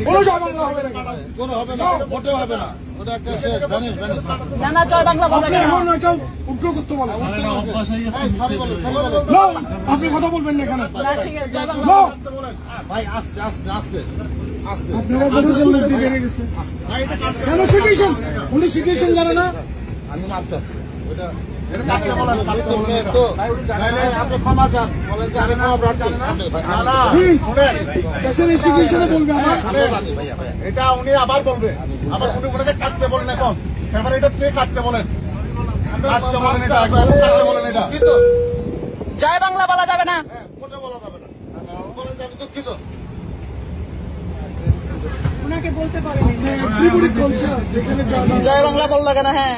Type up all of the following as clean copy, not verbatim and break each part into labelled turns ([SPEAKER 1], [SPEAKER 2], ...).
[SPEAKER 1] কোনো জয় বাংলা হবে না,
[SPEAKER 2] কোনো হবে না, মোটেও হবে না। ওটা একটা
[SPEAKER 3] না জয় বাংলা বলে না।
[SPEAKER 1] এখন এটা উল্টো করতে বলে। আপনি কথা বলবেন না এখানে।
[SPEAKER 2] ভাই আস্তে আস্তে আস্তে আস্তে।
[SPEAKER 1] আপনারা বলেছেন লোক দিয়ে বেড়ে গেছে কেন সিচুয়েশন? উনি সিচুয়েশন জানে না।
[SPEAKER 2] আমি মাপ চাচ্ছি। ওটা আপনি ক্ষমা চান, বলেন যে আমি ক্ষমা প্রার্থী।
[SPEAKER 4] এটা উনি আবার বলবে, আবার উনি ওনাকে কাটতে বলেন। এখন এবার এটা কে কাটতে বলেন, কাটতে বলেন, এটা কাটতে বলেন। এটা
[SPEAKER 3] জয় বাংলা বলা যাবে না,
[SPEAKER 2] মোটে বলা যাবে না। বলেন যে আমি দুঃখিত।
[SPEAKER 3] ওনাকে বলতে পারেন জয় বাংলা বললো কেন? হ্যাঁ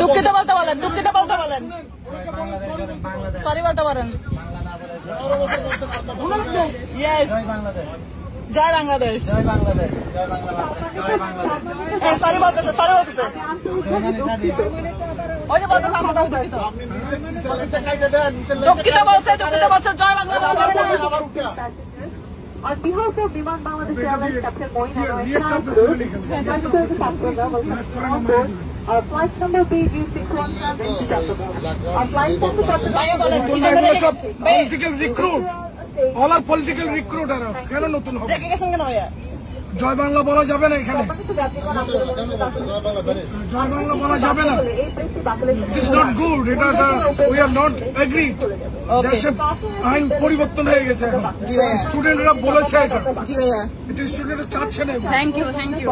[SPEAKER 3] দুঃখিত বলতে বলেন, দুঃখিত বলতে বলেন, সরি বলতে পারেন। ইয়েস জয় বাংলাদেশ, সরি বলতেছে, সরি বলতেছে, ওই যে বলতেছে আমরা দুঃখিত, দুঃখিত বলছে, দুঃখিত বলছে, জয় বাংলা বলা যাবে না।
[SPEAKER 5] On behalf of Biman Bangladesh Airlines Captain Moin Anwar, our flight number BG617 our flight number
[SPEAKER 1] political recruit, all are political recruiter. কেন নতুন হবে?
[SPEAKER 3] দেখে গেছেন কেন ভাইয়া?
[SPEAKER 1] জয় বাংলা বলা যাবে না এখানে, জয় বাংলা বলা যাবে না। ইট ইজ নট গুড, এটা উই আর নট এগ্রিড। দেশে আইন পরিবর্তন হয়ে গেছে, এখন স্টুডেন্টরা বলেছে এটা,
[SPEAKER 3] জি ভাইয়া,
[SPEAKER 1] এটা স্টুডেন্টরা চাচ্ছে না।
[SPEAKER 3] Thank you, thank you.